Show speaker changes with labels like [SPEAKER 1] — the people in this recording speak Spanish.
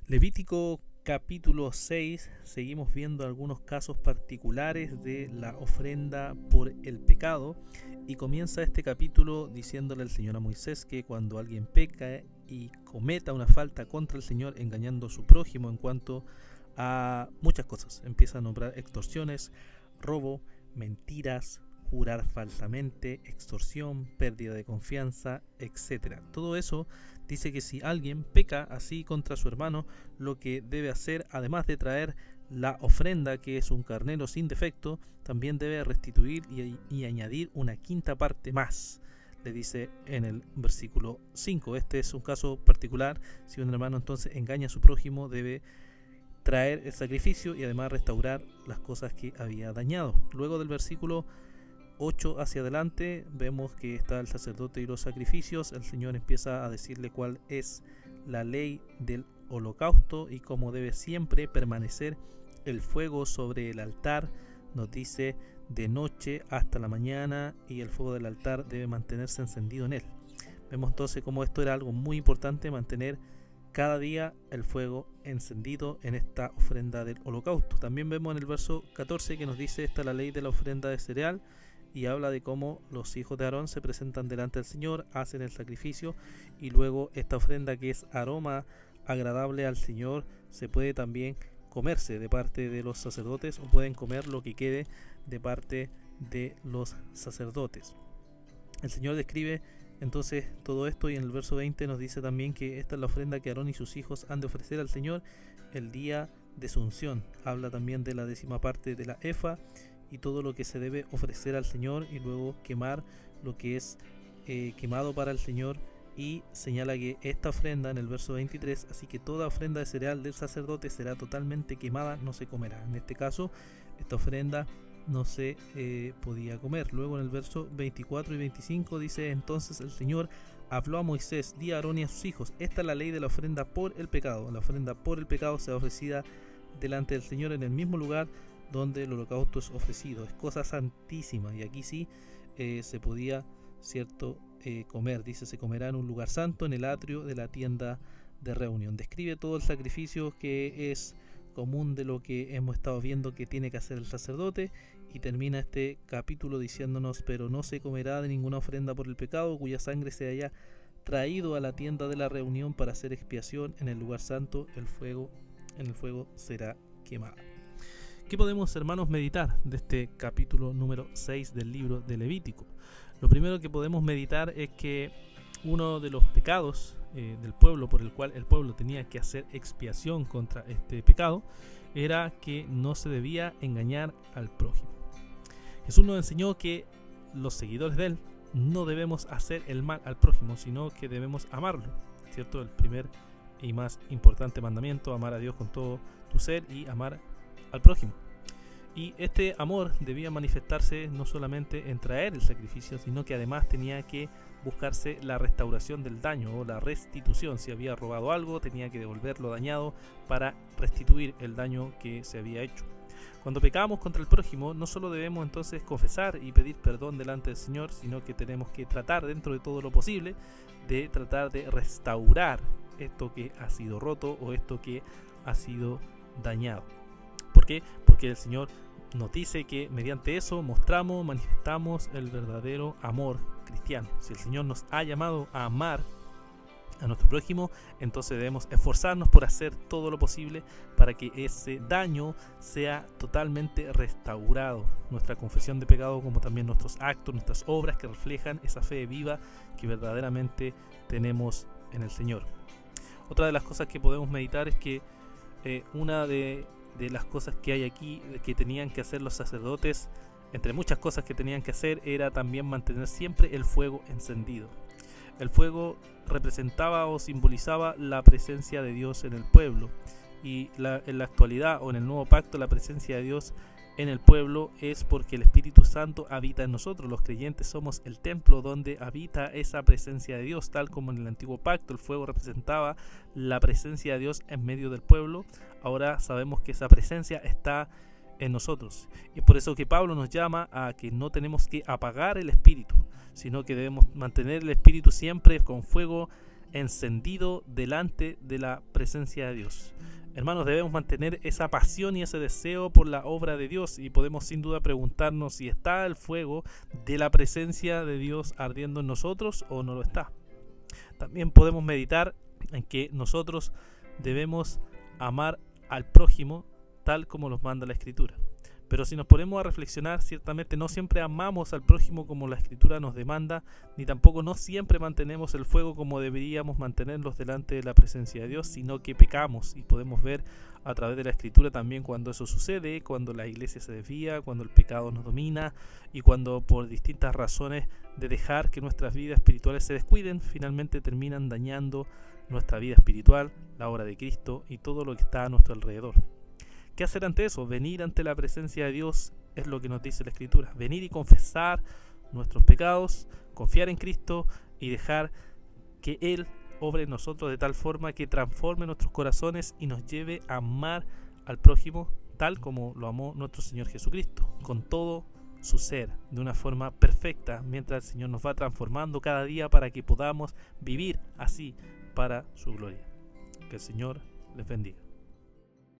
[SPEAKER 1] Levítico capítulo 6, seguimos viendo algunos casos particulares de la ofrenda por el pecado, y comienza este capítulo diciéndole al Señor a Moisés que cuando alguien peca y cometa una falta contra el Señor engañando a su prójimo en cuanto a muchas cosas, empieza a nombrar extorsiones, robo, mentiras, jurar falsamente, extorsión, pérdida de confianza, etc. Todo eso dice que si alguien peca así contra su hermano, lo que debe hacer, además de traer la ofrenda, que es un carnero sin defecto, también debe restituir y añadir una quinta parte más. Le dice en el versículo 5. Este es un caso particular. Si un hermano entonces engaña a su prójimo, debe traer el sacrificio y además restaurar las cosas que había dañado. Luego del versículo 8 hacia adelante vemos que está el sacerdote y los sacrificios. El Señor empieza a decirle cuál es la ley del holocausto y cómo debe siempre permanecer el fuego sobre el altar. Nos dice de noche hasta la mañana, y el fuego del altar debe mantenerse encendido en él. Vemos entonces cómo esto era algo muy importante, mantener cada día el fuego encendido en esta ofrenda del holocausto. También vemos en el verso 14 que nos dice esta la ley de la ofrenda de cereal, y habla de cómo los hijos de Aarón se presentan delante del Señor, hacen el sacrificio, y luego esta ofrenda, que es aroma agradable al Señor, se puede también comerse de parte de los sacerdotes, o pueden comer lo que quede de parte de los sacerdotes. El Señor describe entonces todo esto, y en el verso 20 nos dice también que esta es la ofrenda que Aarón y sus hijos han de ofrecer al Señor el día de su unción. Habla también de la 10ª parte de la efa y todo lo que se debe ofrecer al Señor, y luego quemar lo que es quemado para el Señor, y señala que esta ofrenda en el verso 23, así que toda ofrenda de cereal del sacerdote será totalmente quemada, no se comerá. En este caso, esta ofrenda no se podía comer. Luego en el verso 24 y 25 dice: entonces el Señor habló a Moisés, di a Aarón y a sus hijos, esta es la ley de la ofrenda por el pecado. La ofrenda por el pecado será ofrecida delante del Señor en el mismo lugar donde el holocausto es ofrecido. Es cosa santísima, y aquí sí se podía, cierto, comer. Dice: se comerá en un lugar santo, en el atrio de la tienda de reunión. Describe todo el sacrificio que es común de lo que hemos estado viendo que tiene que hacer el sacerdote, y termina este capítulo diciéndonos: pero no se comerá de ninguna ofrenda por el pecado cuya sangre se haya traído a la tienda de la reunión para hacer expiación en el lugar santo, en el fuego será quemada. ¿Qué podemos, hermanos, meditar de este capítulo número 6 del libro de Levítico? Lo primero que podemos meditar es que uno de los pecados del pueblo, por el cual el pueblo tenía que hacer expiación contra este pecado, era que no se debía engañar al prójimo. Jesús nos enseñó que los seguidores de él no debemos hacer el mal al prójimo, sino que debemos amarlo, ¿cierto? El primer y más importante mandamiento: amar a Dios con todo tu ser y amar al prójimo. Y este amor debía manifestarse no solamente en traer el sacrificio, sino que además tenía que buscarse la restauración del daño o la restitución. Si había robado algo, tenía que devolver lo dañado para restituir el daño que se había hecho. Cuando pecamos contra el prójimo, no solo debemos entonces confesar y pedir perdón delante del Señor, sino que tenemos que tratar, dentro de todo lo posible, de tratar de restaurar esto que ha sido roto o esto que ha sido dañado. ¿Por qué? Porque el Señor nos dice que mediante eso manifestamos el verdadero amor cristiano. Si el Señor nos ha llamado a amar a nuestro prójimo, entonces debemos esforzarnos por hacer todo lo posible para que ese daño sea totalmente restaurado. Nuestra confesión de pecado, como también nuestros actos, nuestras obras que reflejan esa fe viva que verdaderamente tenemos en el Señor. Otra de las cosas que podemos meditar es que una de las cosas que hay aquí que tenían que hacer los sacerdotes, entre muchas cosas que tenían que hacer, era también mantener siempre el fuego encendido. El fuego representaba o simbolizaba la presencia de Dios en el pueblo, y en la actualidad o en el nuevo pacto la presencia de Dios en el pueblo es porque el Espíritu Santo habita en nosotros. Los creyentes somos el templo donde habita esa presencia de Dios, tal como en el antiguo pacto el fuego representaba la presencia de Dios en medio del pueblo. Ahora sabemos que esa presencia está en nosotros, y por eso que Pablo nos llama a que no tenemos que apagar el Espíritu, sino que debemos mantener el Espíritu siempre con fuego encendido delante de la presencia de Dios. Hermanos, debemos mantener esa pasión y ese deseo por la obra de Dios, y podemos sin duda preguntarnos si está el fuego de la presencia de Dios ardiendo en nosotros o no lo está. También podemos meditar en que nosotros debemos amar al prójimo tal como nos manda la Escritura. Pero si nos ponemos a reflexionar, ciertamente no siempre amamos al prójimo como la Escritura nos demanda, ni tampoco no siempre mantenemos el fuego como deberíamos mantenerlos delante de la presencia de Dios, sino que pecamos, y podemos ver a través de la Escritura también cuando eso sucede, cuando la iglesia se desvía, cuando el pecado nos domina y cuando por distintas razones de dejar que nuestras vidas espirituales se descuiden, finalmente terminan dañando nuestra vida espiritual, la obra de Cristo y todo lo que está a nuestro alrededor. ¿Qué hacer ante eso? Venir ante la presencia de Dios es lo que nos dice la Escritura. Venir y confesar nuestros pecados, confiar en Cristo y dejar que Él obre en nosotros de tal forma que transforme nuestros corazones y nos lleve a amar al prójimo tal como lo amó nuestro Señor Jesucristo, con todo su ser, de una forma perfecta, mientras el Señor nos va transformando cada día para que podamos vivir así para su gloria. Que el Señor les bendiga.